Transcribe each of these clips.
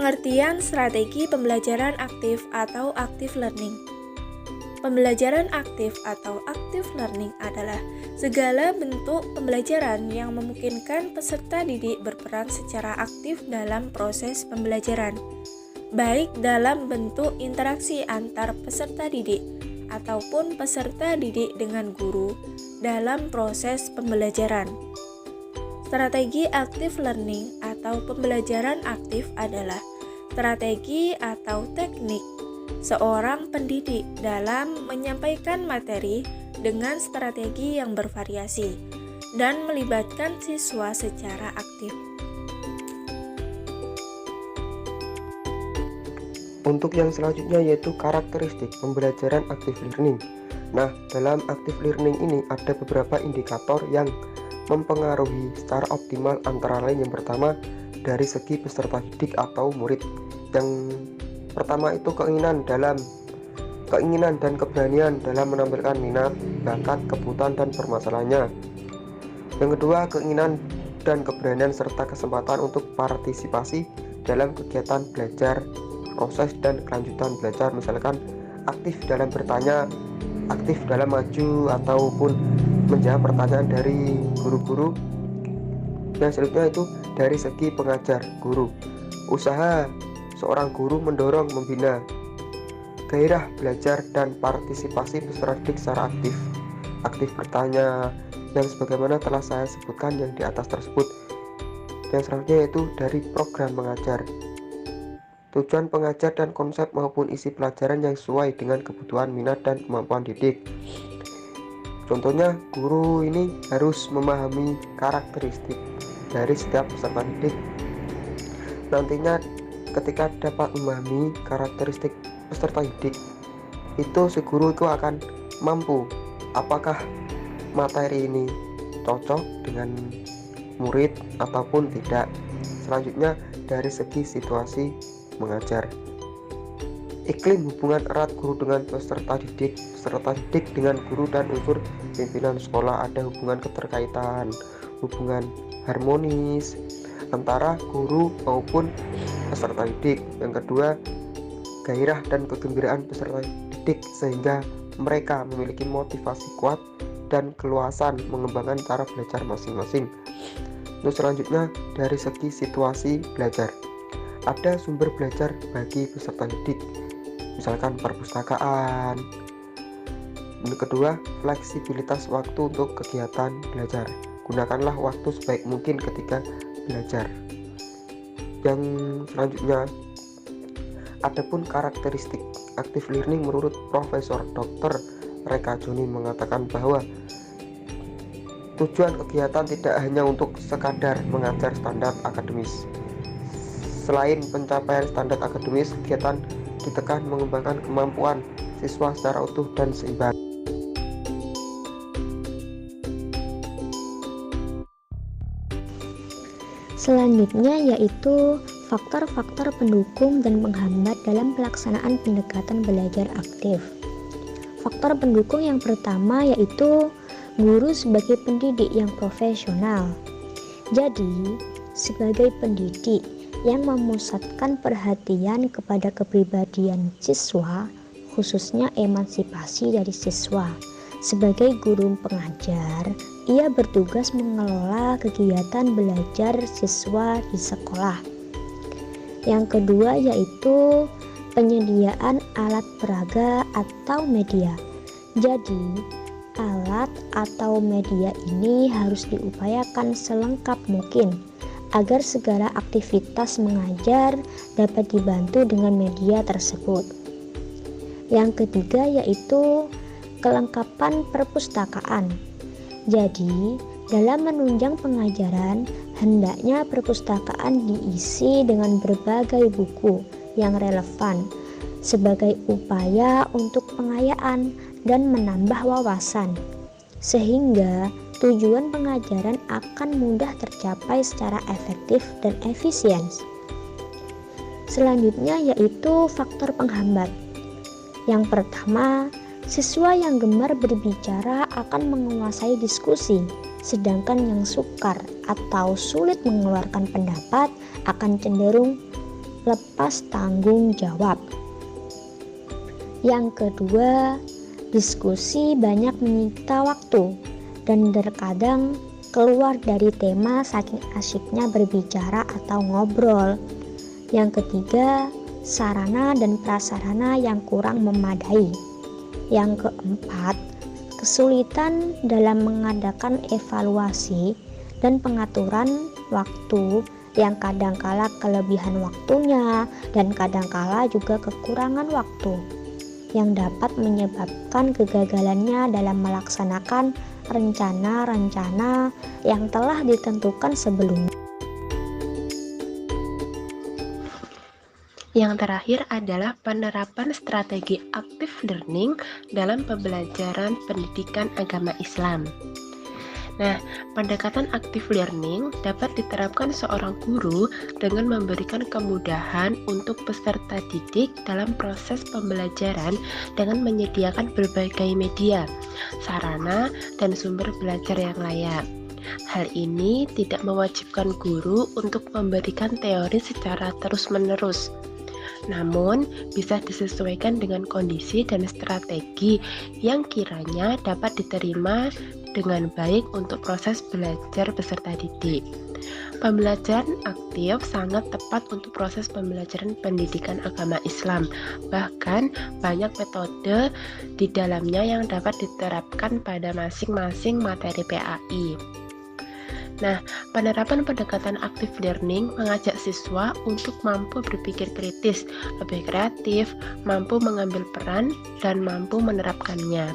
Pengertian strategi pembelajaran aktif atau active learning. Pembelajaran aktif atau active learning adalah segala bentuk pembelajaran yang memungkinkan peserta didik berperan secara aktif dalam proses pembelajaran, baik dalam bentuk interaksi antar peserta didik ataupun peserta didik dengan guru dalam proses pembelajaran. Strategi active learning atau pembelajaran aktif adalah strategi atau teknik seorang pendidik dalam menyampaikan materi dengan strategi yang bervariasi dan melibatkan siswa secara aktif. Untuk yang selanjutnya yaitu karakteristik pembelajaran active learning. Nah, dalam active learning ini ada beberapa indikator yang mempengaruhi secara optimal, antara lain yang pertama dari segi peserta didik atau murid. Yang pertama itu keinginan dan keberanian dalam menampilkan minat, bakat, kebutuhan, dan permasalahannya. Yang kedua, keinginan dan keberanian serta kesempatan untuk partisipasi dalam kegiatan belajar, proses dan kelanjutan belajar, misalkan aktif dalam bertanya, aktif dalam maju ataupun menjawab pertanyaan dari guru-guru. Yang selanjutnya itu dari segi pengajar, guru, usaha seorang guru mendorong, membina gairah belajar dan partisipasi peserta didik secara aktif bertanya, yang sebagaimana telah saya sebutkan yang di atas tersebut. Yang selanjutnya yaitu dari program mengajar, tujuan pengajar dan konsep maupun isi pelajaran yang sesuai dengan kebutuhan, minat, dan kemampuan didik. Contohnya, guru ini harus memahami karakteristik dari setiap peserta didik. Nantinya ketika dapat memahami karakteristik peserta didik, itu si guru itu akan mampu apakah materi ini cocok dengan murid ataupun tidak. Selanjutnya dari segi situasi mengajar, iklim hubungan erat guru dengan peserta didik dengan guru dan unsur pimpinan sekolah, ada hubungan keterkaitan, hubungan harmonis antara guru maupun peserta didik. Yang kedua, gairah dan kegembiraan peserta didik sehingga mereka memiliki motivasi kuat dan keluasan mengembangkan cara belajar masing-masing. Terus selanjutnya dari segi situasi belajar, ada sumber belajar bagi peserta didik, misalkan perpustakaan. Yang kedua, fleksibilitas waktu untuk kegiatan belajar, gunakanlah waktu sebaik mungkin ketika belajar. Yang selanjutnya, adapun karakteristik active learning menurut Profesor Dr. Reka Joni mengatakan bahwa tujuan kegiatan tidak hanya untuk sekadar mengajar standar akademis. Selain pencapaian standar akademis, kegiatan ditekan mengembangkan kemampuan siswa secara utuh dan seimbang. Selanjutnya yaitu faktor-faktor pendukung dan penghambat dalam pelaksanaan pendekatan belajar aktif. Faktor pendukung yang pertama yaitu guru sebagai pendidik yang profesional. Jadi, sebagai pendidik yang memusatkan perhatian kepada kepribadian siswa, khususnya emansipasi dari siswa. Sebagai guru pengajar, ia bertugas mengelola kegiatan belajar siswa di sekolah. Yang kedua yaitu penyediaan alat peraga atau media. Jadi, alat atau media ini harus diupayakan selengkap mungkin agar segala aktivitas mengajar dapat dibantu dengan media tersebut. Yang ketiga yaitu kelengkapan perpustakaan. Jadi, dalam menunjang pengajaran, hendaknya perpustakaan diisi dengan berbagai buku yang relevan sebagai upaya untuk pengayaan dan menambah wawasan, sehingga tujuan pengajaran akan mudah tercapai secara efektif dan efisien. Selanjutnya yaitu faktor penghambat. Yang pertama, siswa yang gemar berbicara akan menguasai diskusi, sedangkan yang sukar atau sulit mengeluarkan pendapat akan cenderung lepas tanggung jawab. Yang kedua, diskusi banyak menyita waktu dan terkadang keluar dari tema saking asyiknya berbicara atau ngobrol. Yang ketiga, sarana dan prasarana yang kurang memadai. Yang keempat, kesulitan dalam mengadakan evaluasi dan pengaturan waktu yang kadangkala kelebihan waktunya dan kadangkala juga kekurangan waktu yang dapat menyebabkan kegagalannya dalam melaksanakan rencana-rencana yang telah ditentukan sebelumnya. Yang terakhir adalah penerapan strategi active learning dalam pembelajaran pendidikan agama Islam. Nah, pendekatan active learning dapat diterapkan seorang guru dengan memberikan kemudahan untuk peserta didik dalam proses pembelajaran dengan menyediakan berbagai media, sarana, dan sumber belajar yang layak. Hal ini tidak mewajibkan guru untuk memberikan teori secara terus-menerus, namun bisa disesuaikan dengan kondisi dan strategi yang kiranya dapat diterima dengan baik untuk proses belajar peserta didik. Pembelajaran aktif sangat tepat untuk proses pembelajaran pendidikan agama Islam. Bahkan banyak metode di dalamnya yang dapat diterapkan pada masing-masing materi PAI. Nah, penerapan pendekatan active learning mengajak siswa untuk mampu berpikir kritis, lebih kreatif, mampu mengambil peran, dan mampu menerapkannya.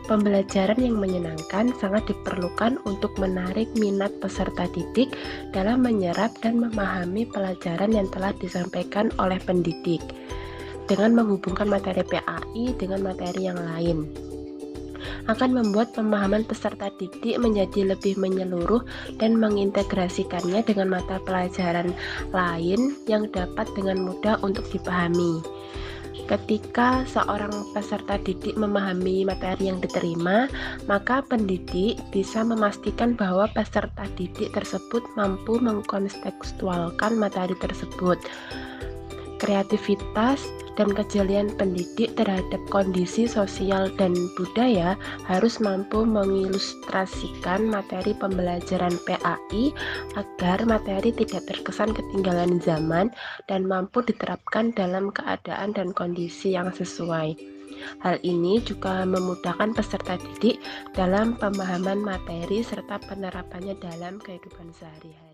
Pembelajaran yang menyenangkan sangat diperlukan untuk menarik minat peserta didik dalam menyerap dan memahami pelajaran yang telah disampaikan oleh pendidik, dengan menghubungkan materi PAI dengan materi yang lain. Akan membuat pemahaman peserta didik menjadi lebih menyeluruh dan mengintegrasikannya dengan mata pelajaran lain yang dapat dengan mudah untuk dipahami. Ketika seorang peserta didik memahami materi yang diterima, maka pendidik bisa memastikan bahwa peserta didik tersebut mampu mengkontekstualkan materi tersebut. Kreativitas dan kejelian pendidik terhadap kondisi sosial dan budaya harus mampu mengilustrasikan materi pembelajaran PAI agar materi tidak terkesan ketinggalan zaman dan mampu diterapkan dalam keadaan dan kondisi yang sesuai. Hal ini juga memudahkan peserta didik dalam pemahaman materi serta penerapannya dalam kehidupan sehari-hari.